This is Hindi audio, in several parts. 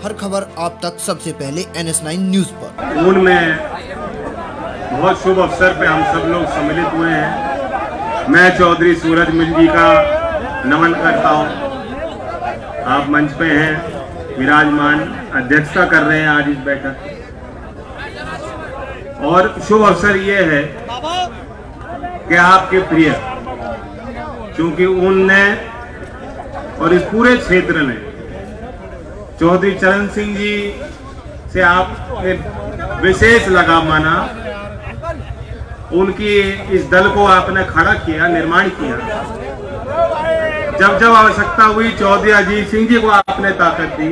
हर खबर आप तक सबसे पहले NS9 न्यूज पर। ऊन में बहुत शुभ अवसर पे हम सब लोग सम्मिलित हुए हैं। मैं चौधरी सूरजमल जी का नमन करता हूँ। आप मंच पे हैं, विराजमान, अध्यक्षता कर रहे हैं आज इस बैठक। और शुभ अवसर ये है कि आपके प्रिय, क्योंकि उनने और इस पूरे क्षेत्र ने चौधरी चरण सिंह जी से आपने विशेष लगाव माना। उनकी इस दल को आपने खड़ा किया, निर्माण किया। जब जब आवश्यकता हुई चौधरी अजीत सिंह जी को आपने ताकत दी,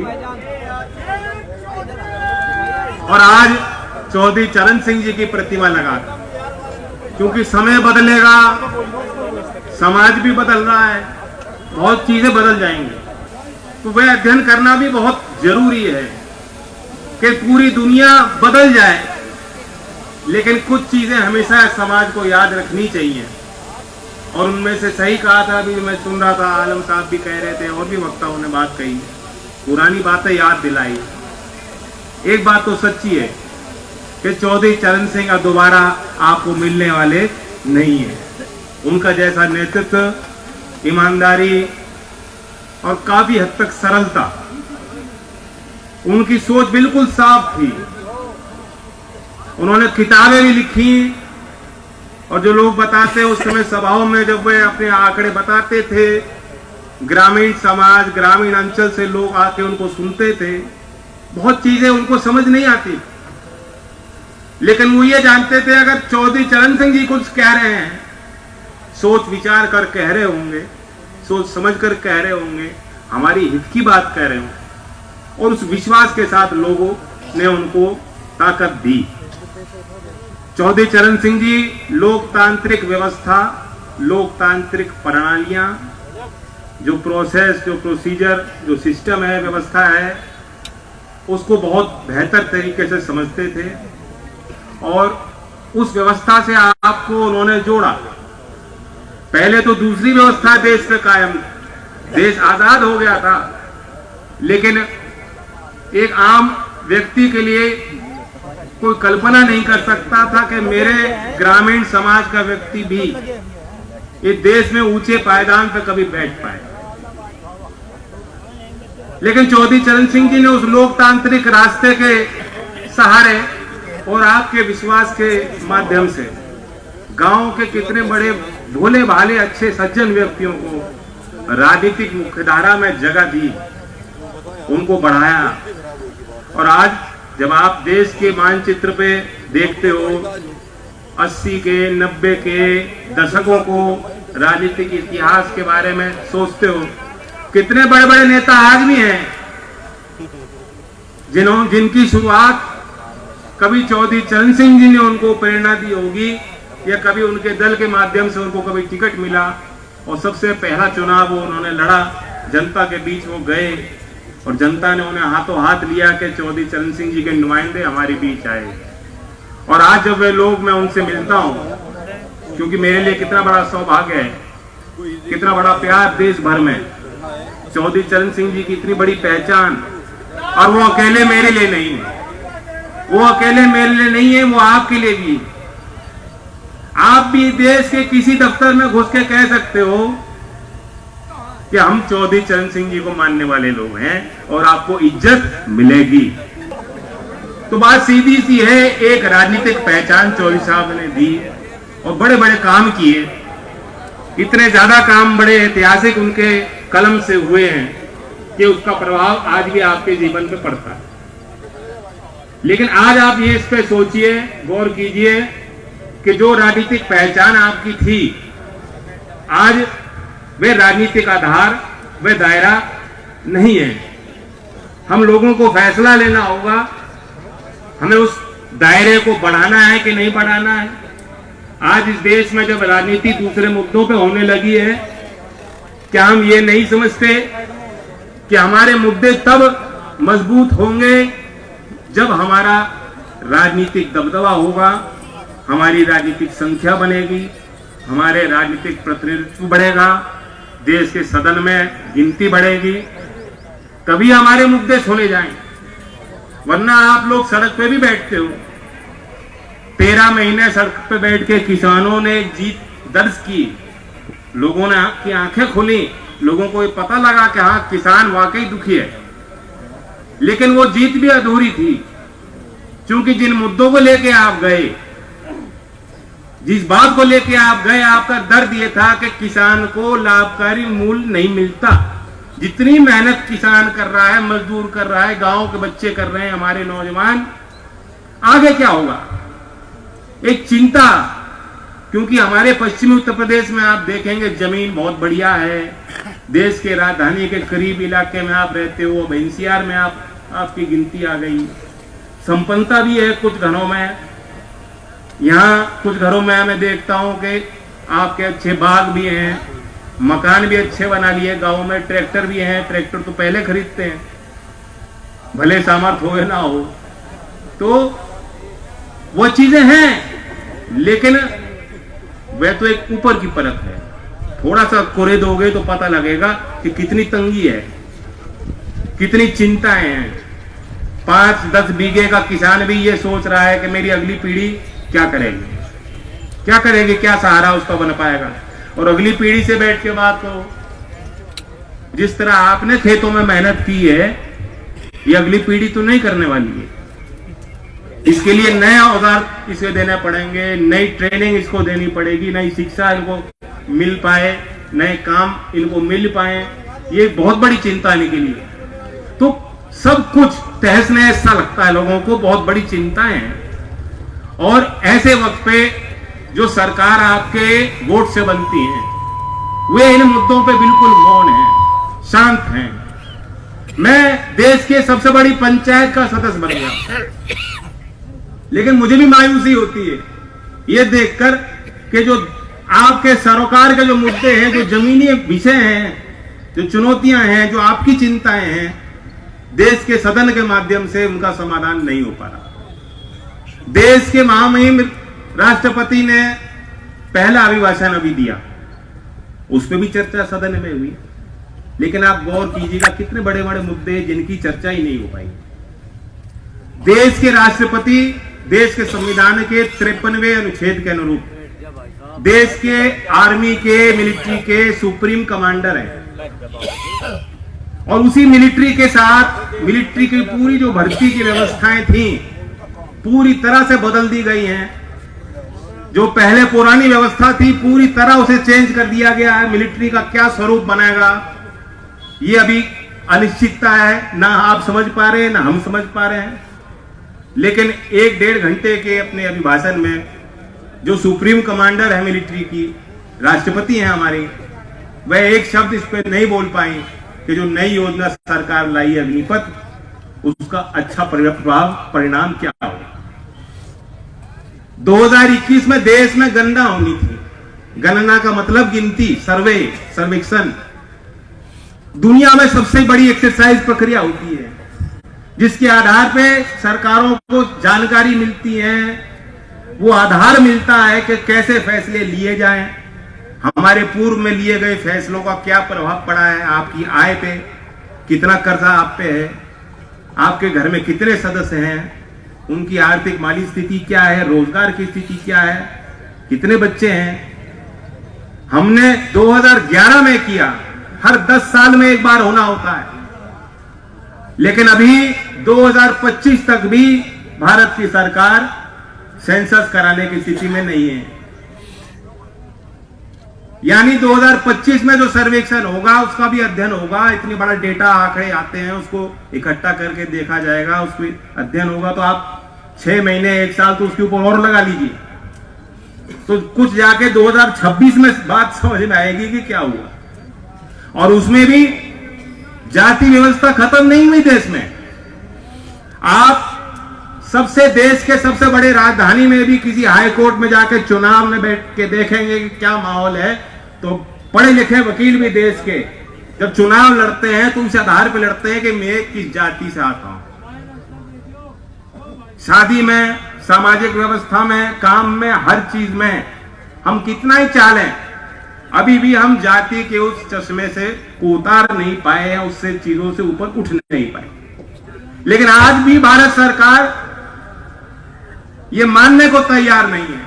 और आज चौधरी चरण सिंह जी की प्रतिमा लगा, क्योंकि समय बदलेगा, समाज भी बदल रहा है, बहुत चीजें बदल जाएंगी। तो वह अध्ययन करना भी बहुत जरूरी है कि पूरी दुनिया बदल जाए, लेकिन कुछ चीजें हमेशा समाज को याद रखनी चाहिए। और उनमें से सही कहा था, अभी मैं सुन रहा था, आलम साहब भी कह रहे थे और भी वक्ताओं ने बात कही, पुरानी बातें याद दिलाई। एक बात तो सच्ची है कि चौधरी चरण सिंह अब दोबारा आपको मिलने वाले नहीं है। उनका जैसा नेतृत्व, ईमानदारी और काफी हद तक सरलता, उनकी सोच बिल्कुल साफ थी। उन्होंने किताबें भी लिखी, और जो लोग बताते उस समय सभाओं में जब वे अपने आंकड़े बताते थे, ग्रामीण समाज, ग्रामीण अंचल से लोग आके उनको सुनते थे। बहुत चीजें उनको समझ नहीं आती, लेकिन वो ये जानते थे अगर चौधरी चरण सिंह जी कुछ कह रहे हैं, सोच विचार कर कह रहे होंगे, सोच समझ कर कह रहे होंगे, हमारी हित की बात कह रहे होंगे। और उस विश्वास के साथ लोगों ने उनको ताकत दी। चौधरी चरण सिंह जी लोकतांत्रिक व्यवस्था, लोकतांत्रिक प्रणालियां, जो प्रोसेस, जो प्रोसीजर, जो सिस्टम है, व्यवस्था है, उसको बहुत बेहतर तरीके से समझते थे। और उस व्यवस्था से आपको उन्होंने जोड़ा। पहले तो दूसरी व्यवस्था देश पे कायम, देश आजाद हो गया था, लेकिन एक आम व्यक्ति के लिए कोई कल्पना नहीं कर सकता था कि मेरे ग्रामीण समाज का व्यक्ति भी इस देश में ऊंचे पायदान पर कभी बैठ पाए। लेकिन चौधरी चरण सिंह जी ने उस लोकतांत्रिक रास्ते के सहारे और आपके विश्वास के माध्यम से गांव के कितने बड़े भोले भाले अच्छे सज्जन व्यक्तियों को राजनीतिक मुख्यधारा में जगह दी, उनको बढ़ाया। और आज जब आप देश के मानचित्र पे देखते हो, 80 के 90 के दशकों को, राजनीतिक इतिहास के बारे में सोचते हो, कितने बड़े बड़े नेता आज भी हैं जिनकी शुरुआत कभी चौधरी चरण सिंह जी ने उनको प्रेरणा दी होगी, या कभी उनके दल के माध्यम से उनको कभी टिकट मिला, और सबसे पहला चुनाव वो उन्होंने लड़ा, जनता के बीच वो गए, और जनता ने उन्हें हाथों हाथ लिया कि चौधरी चरण सिंह जी के नुमाइंदे हमारे बीच आए। और आज जब वे लोग, मैं उनसे मिलता हूँ, क्योंकि मेरे लिए कितना बड़ा सौभाग्य है, कितना बड़ा प्यार देश भर में, चौधरी चरण सिंह जी की इतनी बड़ी पहचान। और वो अकेले मेरे लिए नहीं है, वो अकेले मेरे लिए नहीं है, वो आपके लिए भी। आप भी देश के किसी दफ्तर में घुस के कह सकते हो कि हम चौधरी चरण सिंह जी को मानने वाले लोग हैं, और आपको इज्जत मिलेगी। तो बात सीधी सी है, एक राजनीतिक पहचान चौधरी साहब ने दी, और बड़े बड़े काम किए। इतने ज्यादा काम बड़े ऐतिहासिक उनके कलम से हुए हैं कि उसका प्रभाव आज भी आपके जीवन पे पड़ता है। लेकिन आज आप ये इस पे सोचिए, गौर कीजिए कि जो राजनीतिक पहचान आपकी थी, आज वे राजनीतिक आधार, वे दायरा नहीं है। हम लोगों को फैसला लेना होगा, हमें उस दायरे को बढ़ाना है कि नहीं बढ़ाना है। आज इस देश में जब राजनीति दूसरे मुद्दों पे होने लगी है, क्या हम ये नहीं समझते कि हमारे मुद्दे तब मजबूत होंगे जब हमारा राजनीतिक दबदबा होगा, हमारी राजनीतिक संख्या बनेगी, हमारे राजनीतिक प्रतिनिधित्व बढ़ेगा, देश के सदन में गिनती बढ़ेगी, तभी हमारे मुद्दे सुने जाएं। वरना आप लोग सड़क पे भी बैठते हो। 13 महीने सड़क पे बैठ के किसानों ने जीत दर्ज की, लोगों ने की आंखें खोली, लोगों को ये पता लगा कि हाँ किसान वाकई दुखी है। लेकिन वो जीत भी अधूरी थी, क्योंकि जिन मुद्दों को लेके आप गए, जिस बात को लेके आप गए, आपका दर्द ये था कि किसान को लाभकारी मूल्य नहीं मिलता। जितनी मेहनत किसान कर रहा है, मजदूर कर रहा है, गांव के बच्चे कर रहे हैं, हमारे नौजवान, आगे क्या होगा, एक चिंता। क्योंकि हमारे पश्चिमी उत्तर प्रदेश में आप देखेंगे जमीन बहुत बढ़िया है, देश के राजधानी के करीब इलाके में आप रहते हो, अब एनसीआर में आपकी गिनती आ गई, संपन्नता भी है कुछ घरों में। यहाँ कुछ घरों में मैं देखता हूँ कि आपके अच्छे बाग भी हैं, मकान भी अच्छे बना लिए, गांव में ट्रैक्टर भी हैं, ट्रैक्टर तो पहले खरीदते हैं, भले सामर्थ्य हो या ना हो, तो वो चीजें हैं। लेकिन वह तो एक ऊपर की परत है, थोड़ा सा कोरे दोगे तो पता लगेगा कि कितनी तंगी है, कितनी चिंताएं हैं। 5-10 बीघे का किसान भी ये सोच रहा है कि मेरी अगली पीढ़ी क्या करेगी, क्या करेगी, क्या सहारा उसका बन पाएगा। और अगली पीढ़ी से बैठ के बात करो, जिस तरह आपने खेतों में मेहनत की है, ये अगली पीढ़ी तो नहीं करने वाली है। इसके लिए नए औजार इसे देने पड़ेंगे, नई ट्रेनिंग इसको देनी पड़ेगी, नई शिक्षा इनको मिल पाए, नए काम इनको मिल पाए, ये बहुत बड़ी चिंता है इनके लिए। तो सब कुछ तहस नहस सा लगता है लोगों को, बहुत बड़ी चिंताएं हैं। और ऐसे वक्त पे जो सरकार आपके वोट से बनती है, वे इन मुद्दों पे बिल्कुल मौन हैं, शांत हैं। मैं देश के सबसे बड़ी पंचायत का सदस्य बन गया, लेकिन मुझे भी मायूसी होती है ये देखकर कि जो आपके सरोकार के जो मुद्दे हैं, जो जमीनी विषय हैं, जो चुनौतियां हैं, जो आपकी चिंताएं हैं, देश के सदन के माध्यम से उनका समाधान नहीं हो पा रहा। देश के महामहिम राष्ट्रपति ने पहला अभिभाषण अभी दिया, उस पर भी चर्चा सदन में हुई, लेकिन आप गौर कीजिएगा कितने बड़े बड़े मुद्दे जिनकी चर्चा ही नहीं हो पाई। देश के राष्ट्रपति देश के संविधान के 53वें अनुच्छेद के अनुरूप देश के आर्मी के, मिलिट्री के सुप्रीम कमांडर हैं, और उसी मिलिट्री के साथ मिलिट्री की पूरी जो भर्ती की व्यवस्थाएं थी पूरी तरह से बदल दी गई हैं। जो पहले पुरानी व्यवस्था थी पूरी तरह उसे चेंज कर दिया गया है। मिलिट्री का क्या स्वरूप बनेगा ये अभी अनिश्चितता है, ना आप समझ पा रहे हैं ना हम समझ पा रहे हैं। लेकिन 1-1.5 घंटे के अपने अभिभाषण में जो सुप्रीम कमांडर है मिलिट्री की, राष्ट्रपति हैं हमारी, वह एक शब्द इस पर नहीं बोल पाई कि जो नई योजना सरकार लाई है अग्निपथ, उसका अच्छा प्रभाव परिणाम क्या होगा। 2021 में देश में गणना होनी थी, गणना का मतलब गिनती, सर्वे, सर्वेक्षण। दुनिया में सबसे बड़ी एक्सरसाइज प्रक्रिया होती है जिसके आधार पे सरकारों को जानकारी मिलती है, वो आधार मिलता है कि कैसे फैसले लिए जाएं, हमारे पूर्व में लिए गए फैसलों का क्या प्रभाव पड़ा है आपकी आय पे, कितना कर्जा आप पे है, आपके घर में कितने सदस्य हैं, उनकी आर्थिक माली स्थिति क्या है, रोजगार की स्थिति क्या है, कितने बच्चे हैं। हमने 2011 में किया, हर 10 साल में एक बार होना होता है, लेकिन अभी 2025 तक भी भारत की सरकार सेंसस कराने की स्थिति में नहीं है। यानी 2025 में जो सर्वेक्षण होगा उसका भी अध्ययन होगा, इतनी बड़ा डेटा आंकड़े आते हैं, उसको इकट्ठा करके देखा जाएगा, उस पर अध्ययन होगा, तो आप 6 महीने 1 साल तो उसके ऊपर और लगा लीजिए, तो कुछ जाके 2026 में बात समझ में आएगी कि क्या हुआ। और उसमें भी जाति व्यवस्था खत्म नहीं हुई देश में। आप देश के सबसे बड़े राजधानी में भी किसी हाई कोर्ट में जाके चुनाव में बैठ के देखेंगे कि क्या माहौल है, तो पढ़े लिखे वकील भी देश के जब चुनाव लड़ते हैं तो उस आधार पर लड़ते हैं कि मैं किस जाति से आता हूं। शादी में, सामाजिक व्यवस्था में, काम में, हर चीज में हम कितना ही चालें, अभी भी हम जाति के उस चश्मे से को उतार नहीं पाए हैं, उससे चीजों से ऊपर उठ नहीं पाए। लेकिन आज भी भारत सरकार ये मानने को तैयार नहीं है,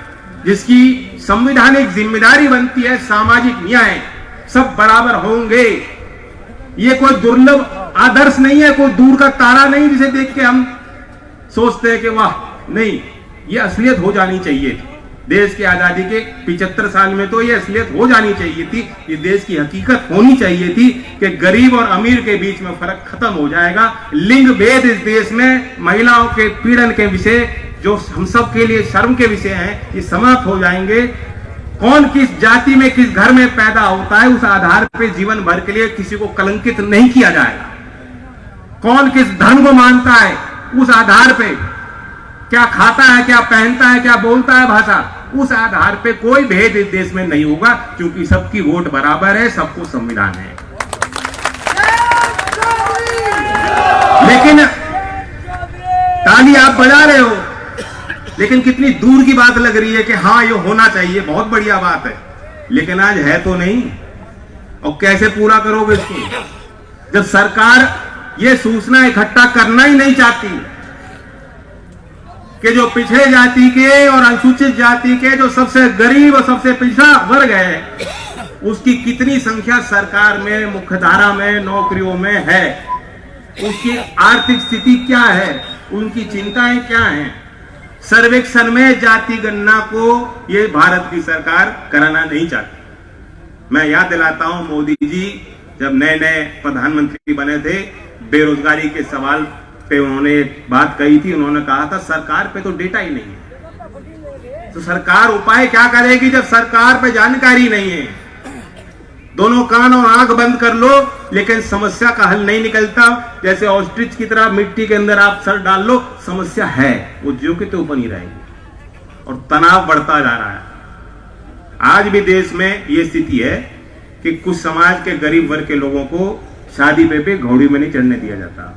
जिसकी संवैधानिक जिम्मेदारी बनती है सामाजिक न्याय, सब बराबर होंगे। ये कोई दुर्लभ आदर्श नहीं है, कोई दूर का तारा नहीं जिसे देख के हम सोचते हैं कि वाह, नहीं, ये असलियत हो जानी चाहिए थी। देश की आजादी के 75 साल में तो ये असलियत हो जानी चाहिए थी, ये देश की हकीकत होनी चाहिए थी कि गरीब और अमीर के बीच में फर्क खत्म हो जाएगा। लिंग भेद इस देश में, महिलाओं के पीड़न के विषय जो हम सब के लिए शर्म के विषय हैं, ये समाप्त हो जाएंगे। कौन किस जाति में किस घर में पैदा होता है, उस आधार पे जीवन भर के लिए किसी को कलंकित नहीं किया जाएगा। कौन किस धर्म को मानता है, उस आधार पे क्या खाता है, क्या पहनता है, क्या बोलता है भाषा, उस आधार पे कोई भेद इस देश में नहीं होगा, क्योंकि सबकी वोट बराबर है, सबको संविधान है। लेकिन ताली आप बजा रहे हो, लेकिन कितनी दूर की बात लग रही है कि हाँ ये होना चाहिए, बहुत बढ़िया बात है, लेकिन आज है तो नहीं। और कैसे पूरा करोगे इसको, जब सरकार ये सूचना इकट्ठा करना ही नहीं चाहती कि जो पिछड़े जाति के और अनुसूचित जाति के जो सबसे गरीब और सबसे पिछड़ा वर्ग है, उसकी कितनी संख्या सरकार में, मुख्यधारा में, नौकरियों में है, उसकी आर्थिक स्थिति क्या है, उनकी चिंताएं क्या हैं। सर्वेक्षण में जाति गणना को ये भारत की सरकार कराना नहीं चाहती। मैं याद दिलाता हूं, मोदी जी जब नए नए प्रधानमंत्री बने थे, बेरोजगारी के सवाल पे उन्होंने एक बात कही थी। उन्होंने कहा था सरकार पे तो डेटा ही नहीं है, तो सरकार उपाय क्या करेगी जब सरकार पे जानकारी नहीं है। दोनों कान और आंख बंद कर लो, लेकिन समस्या का हल नहीं निकलता। जैसे ऑस्ट्रिच की तरह मिट्टी के अंदर आप सर डाल लो, समस्या है, वो ज्यों के त्यों बनी रहेगी और तनाव बढ़ता जा रहा है। आज भी देश में ये स्थिति है कि कुछ समाज के गरीब वर्ग के लोगों को शादी पे घोड़ी में नहीं चढ़ने दिया जाता।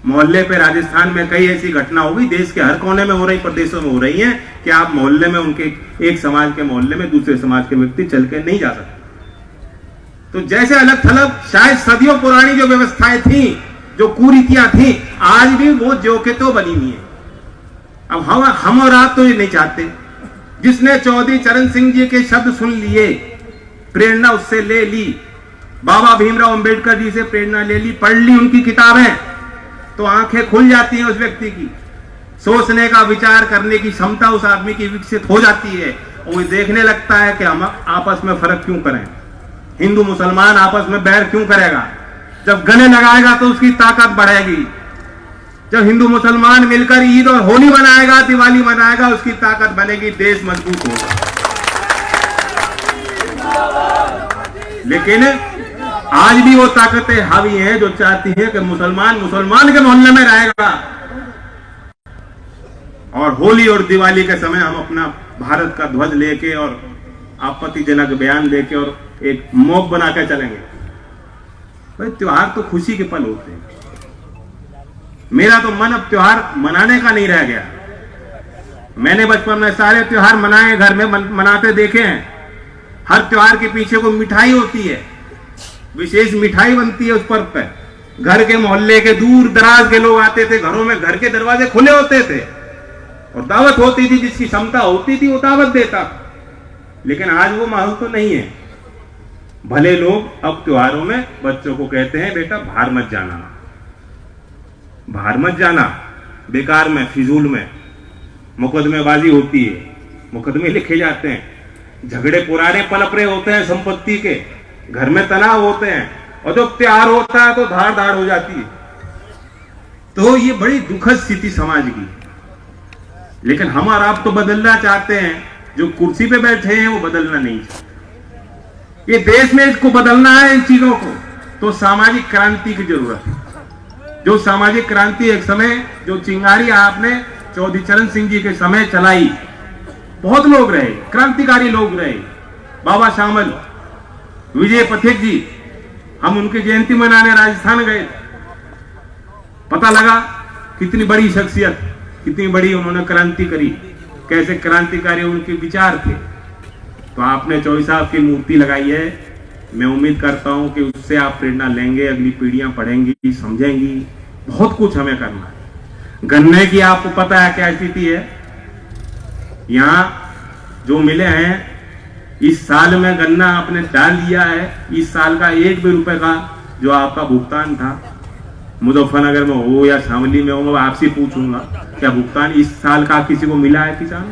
मोहल्ले पे राजस्थान में कई ऐसी घटना हो गई, देश के हर कोने में हो रही, प्रदेशों में हो रही है, कि आप मोहल्ले में उनके एक समाज के मोहल्ले में दूसरे समाज के व्यक्ति चल के नहीं जा सकते। तो जैसे अलग थलग शायद सदियों पुरानी जो व्यवस्थाएं थी, जो कुरीतियां थी, आज भी वो ज्यों के त्यों बनी हुई है। अब हम और आप तो ये नहीं चाहते। जिसने चौधरी चरण सिंह जी के शब्द सुन लिए, प्रेरणा उससे ले ली, बाबा भीमराव अंबेडकर जी से प्रेरणा ले ली, पढ़ ली उनकी किताबें, तो आंखें खुल जाती हैं उस व्यक्ति की। सोचने का, विचार करने की क्षमता उस आदमी की विकसित हो जाती है, और वो देखने लगता है कि हम आपस में फर्क क्यों करें, हिंदू मुसलमान आपस में बैर क्यों करेगा। जब गले लगाएगा तो उसकी ताकत बढ़ेगी। जब हिंदू मुसलमान मिलकर ईद और होली मनाएगा, दिवाली मनाएगा, उसकी ताकत बनेगी, देश मजबूत होगा। लेकिन आज भी वो ताकतें हावी हैं जो चाहती हैं कि मुसलमान के मोहल्ले में रहेगा, और होली और दिवाली के समय हम अपना भारत का ध्वज लेके और आपत्तिजनक बयान देके और एक मॉब बना के चलेंगे। भाई त्योहार तो खुशी के पल होते हैं। मेरा तो मन अब त्योहार मनाने का नहीं रह गया। मैंने बचपन में सारे त्योहार मनाए, घर में मनाते देखे हैं। हर त्योहार के पीछे को मिठाई होती है, विशेष मिठाई बनती है उस पर्व पे। घर के मोहल्ले के दूर दराज के लोग आते थे, घरों में घर के दरवाजे खुले होते थे और दावत होती थी, जिसकी क्षमता होती थी वो दावत देता। लेकिन आज वो माहौल तो नहीं है। भले लोग अब त्योहारों में बच्चों को कहते हैं बेटा बाहर मत जाना, बाहर मत जाना, बेकार में, फिजूल में मुकदमेबाजी होती है, मुकदमे लिखे जाते हैं, झगड़े पुराने पनप रहे होते हैं संपत्ति के, घर में तनाव होते हैं, और जब त्योहार होता है तो धार धार हो जाती है। तो ये बड़ी दुखद स्थिति समाज की। लेकिन हम और आप तो बदलना चाहते हैं, जो कुर्सी पे बैठे हैं वो बदलना नहीं चाहते। ये देश में इसको बदलना है, इन चीजों को, तो सामाजिक क्रांति की जरूरत है। जो सामाजिक क्रांति एक समय जो चिंगारी आपने चौधरी चरण सिंह जी के समय चलाई, बहुत लोग रहे, क्रांतिकारी लोग रहे, बाबा श्यामल, विजय पथिक जी, हम उनकी जयंती मनाने राजस्थान गए, पता लगा कितनी बड़ी शख्सियत, कितनी बड़ी उन्होंने क्रांति करी, कैसे क्रांतिकारी उनके विचार थे। तो आपने चौधरी साहब की मूर्ति लगाई है। मैं उम्मीद करता हूं कि उससे आप प्रेरणा लेंगे, अगली पीढ़ियां पढ़ेंगी, समझेंगी, बहुत कुछ हमें करना है। गन्ने की आपको पता है क्या स्थिति है, यहाँ जो मिले हैं इस साल में गन्ना आपने डाल दिया है, इस साल का 1 भी रुपए का जो आपका भुगतान था, मुजफ्फरनगर में हो या शामली में हो, मैं आपसे पूछूंगा क्या भुगतान इस साल का किसी को मिला है? किसान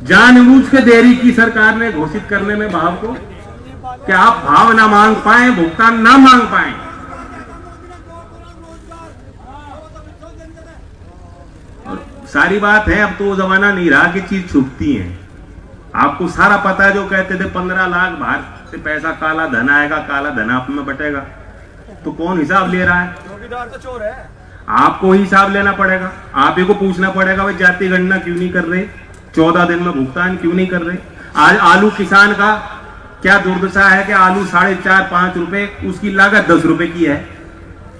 जानबूझ के देरी की सरकार ने घोषित करने में भाव को, कि आप भाव ना मांग पाए, भुगतान ना मांग पाए। और सारी बात है, अब तो वो जमाना नहीं रहा कि चीज छुपती है। आपको सारा पता है, जो कहते थे 15 लाख बाहर से पैसा काला धन आएगा, काला धन आप में बटेगा, तो कौन हिसाब ले रहा है? चौकीदार तो चोर है। आपको ही हिसाब लेना पड़ेगा, आप ही को पूछना पड़ेगा भाई जाति गणना क्यों नहीं कर रहे, 14 दिन में भुगतान क्यों नहीं कर रहे। आज आलू किसान का क्या दुर्दशा है कि आलू 4.5-5 रुपए, उसकी लागत 10 रुपए की है।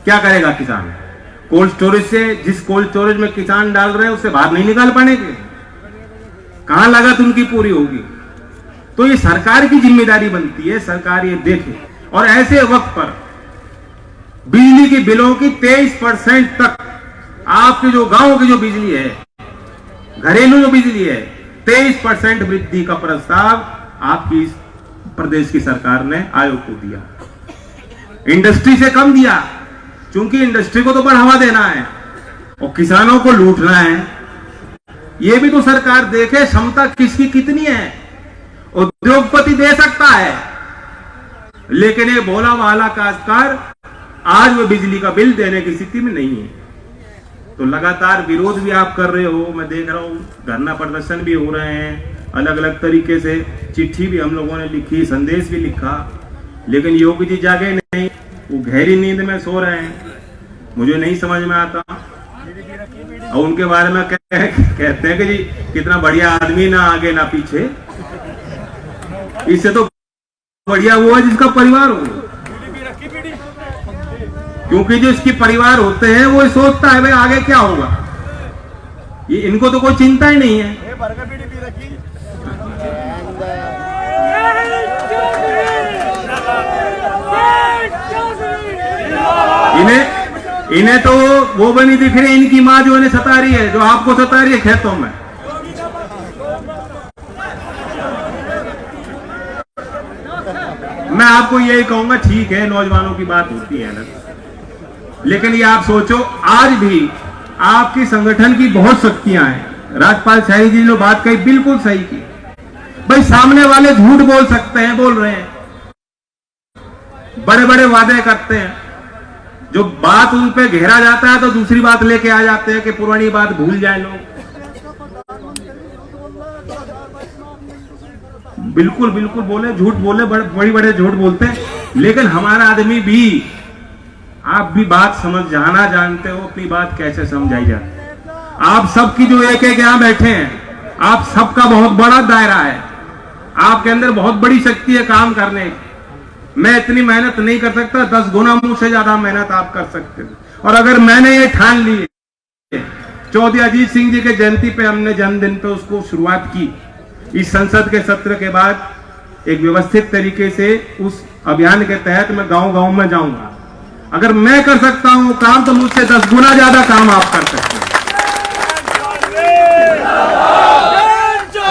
क्या करेगा किसान? कोल्ड स्टोरेज से, जिस कोल्ड स्टोरेज में किसान डाल रहे हैं उससे बाहर नहीं निकाल पाएंगे, कहां लागत उनकी पूरी होगी? तो ये सरकार की जिम्मेदारी बनती है, सरकार ये देखे। और ऐसे वक्त पर बिजली की बिलों की 23% तक, आपके जो गांव की जो बिजली है, घरेलू जो बिजली है, 23% वृद्धि का प्रस्ताव आपकी प्रदेश की सरकार ने आयोग को दिया। इंडस्ट्री से कम दिया, क्योंकि इंडस्ट्री को तो बढ़ावा देना है और किसानों को लूटना है। ये भी तो सरकार देखे क्षमता किसकी कितनी है। उद्योगपति दे सकता है, लेकिन ये भोला वाला काश्तकार आज वो बिजली का बिल देने की स्थिति में नहीं है। तो लगातार विरोध भी आप कर रहे हो, मैं देख रहा हूं, धरना प्रदर्शन भी हो रहे हैं अलग अलग तरीके से, चिट्ठी भी हम लोगों ने लिखी, संदेश भी लिखा, लेकिन योगी जी जागे नहीं, वो गहरी नींद में सो रहे हैं। मुझे नहीं समझ में आता। और उनके बारे में कहते हैं कि जी कितना बढ़िया आदमी, ना आगे ना पीछे, इससे तो बढ़िया वो है जिसका परिवार हो। क्योंकि जो इसके परिवार होते हैं वो सोचता है भाई आगे क्या होगा, ये इनको तो कोई चिंता ही नहीं है। इन्हें तो वो बनी दिख रही है, इनकी माँ जो इन्हें सता रही है, जो आपको सता रही है खेतों में। मैं आपको यही कहूंगा, ठीक है नौजवानों की बात होती है ना, लेकिन ये आप सोचो, आज भी आपकी संगठन की बहुत शक्तियां हैं। राजपाल शाही जी ने बात कही, बिल्कुल सही की। भाई सामने वाले झूठ बोल सकते हैं, बोल रहे हैं, बड़े बड़े वादे करते हैं, जो बात उन पे घेरा जाता है तो दूसरी बात लेके आ जाते हैं कि पुरानी बात भूल जाए लोग। बिल्कुल बिल्कुल बोले, झूठ बोले, बड़े बड़े झूठ बोलते हैं, लेकिन हमारा आदमी भी, आप भी बात समझ जाना जानते हो अपनी बात कैसे समझाई जाती। आप सबकी जो एक एक यहां बैठे हैं, आप सबका बहुत बड़ा दायरा है, आपके अंदर बहुत बड़ी शक्ति है काम करने की। मैं इतनी मेहनत नहीं कर सकता, 10 गुना मुझसे ज्यादा मेहनत आप कर सकते हो। और अगर मैंने ये ठान ली, चौधरी अजीत सिंह जी के जयंती पे हमने जन्मदिन पे उसको शुरुआत की, इस संसद के सत्र के बाद एक व्यवस्थित तरीके से उस अभियान के तहत मैं गांव गांव में जाऊंगा। अगर मैं कर सकता हूं काम, तो मुझसे 10 गुना ज्यादा काम आप कर सकते हैं।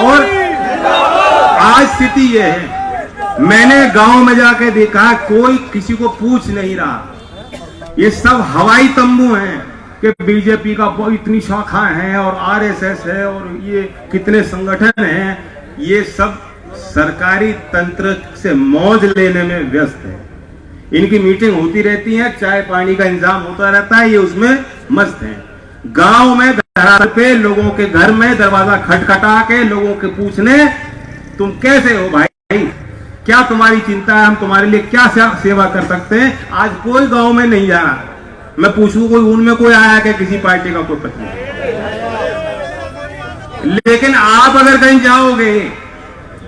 और आज स्थिति यह है, मैंने गांव में जाके देखा, कोई किसी को पूछ नहीं रहा। ये सब हवाई तंबू हैं कि बीजेपी का इतनी शाखा है और आरएसएस है और ये कितने संगठन हैं, ये सब सरकारी तंत्र से मौज लेने में व्यस्त है। इनकी मीटिंग होती रहती है, चाय पानी का इंतजाम होता रहता है, ये उसमें मस्त है। गांव में धरातल पे लोगों के घर में दरवाजा खटखटा के लोगों के पूछने, तुम कैसे हो भाई, क्या तुम्हारी चिंता है, हम तुम्हारे लिए क्या सेवा कर सकते हैं। आज कोई गांव में नहीं जा रहा, मैं पूछूं कोई उनमें कोई आया कि किसी पार्टी का कोई प्रतिनिधि। लेकिन आप अगर कहीं जाओगे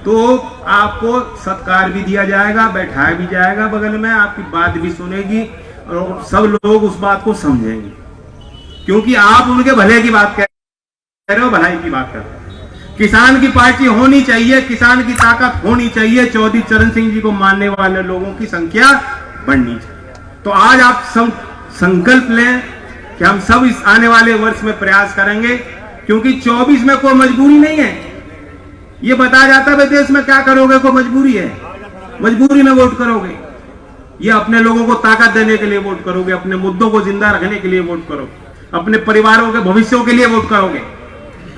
तो आपको सत्कार भी दिया जाएगा, बैठाया भी जाएगा बगल में, आपकी बात भी सुनेगी और सब लोग उस बात को समझेंगे, क्योंकि आप उनके भले की बात कह रहे हो, भलाई की बात कर रहे हो। किसान की पार्टी होनी चाहिए, किसान की ताकत होनी चाहिए, चौधरी चरण सिंह जी को मानने वाले लोगों की संख्या बढ़नी चाहिए। तो आज आप सब संकल्प लें कि हम सब इस आने वाले वर्ष में प्रयास करेंगे, क्योंकि 24 में कोई मजबूरी नहीं है। ये बताया जाता है देश में क्या करोगे, कोई मजबूरी है, मजबूरी में वोट करोगे। ये अपने लोगों को ताकत देने के लिए वोट करोगे, अपने मुद्दों को जिंदा रखने के लिए वोट करोगे, अपने परिवारों के भविष्यों के लिए वोट करोगे।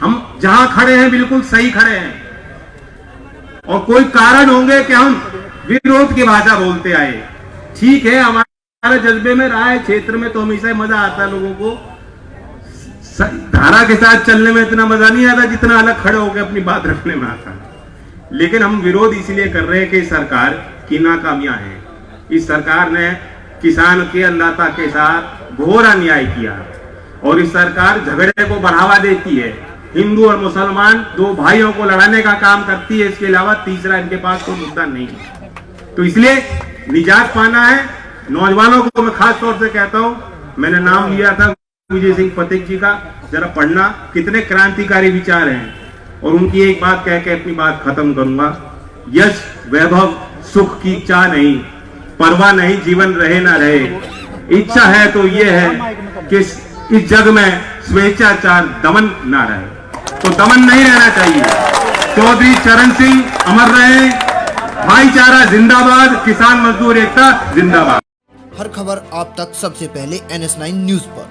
हम जहां खड़े हैं बिल्कुल सही खड़े हैं, और कोई कारण होंगे कि हम विरोध की भाषा बोलते आए, ठीक है, हमारे जज्बे में रहा है। क्षेत्र में तो हमेशा मजा आता है लोगों को, धारा के साथ चलने में इतना मजा नहीं आता जितना अलग खड़े होकर अपनी बात रखने में आता है। लेकिन हम विरोध इसलिए कर रहे हैं कि सरकार की नाकामियां हैं। इस सरकार ने किसान के अन्नदाता के साथ घोर अन्याय किया, और इस सरकार झगड़े को बढ़ावा देती है, हिंदू और मुसलमान दो भाइयों को लड़ाने का काम करती है। इसके अलावा तीसरा इनके पास कोई मुद्दा नहीं है। तो इसलिए निजात पाना है। नौजवानों को मैं खास तौर से कहता हूं, मैंने नाम लिया था विजय सिंह पथिक जी का, जरा पढ़ना, कितने क्रांतिकारी विचार हैं। और उनकी एक बात कह के अपनी बात खत्म करूंगा, यश वैभव सुख की इच्छा नहीं, परवाह नहीं जीवन रहे ना रहे, इच्छा है तो ये है कि इस जग में स्वेच्छाचार दमन ना रहे। तो दमन नहीं रहना चाहिए। चौधरी चरण सिंह अमर रहे, भाईचारा जिंदाबाद, किसान मजदूर एकता जिंदाबाद। हर खबर आप तक सबसे पहले NS9 न्यूज पर।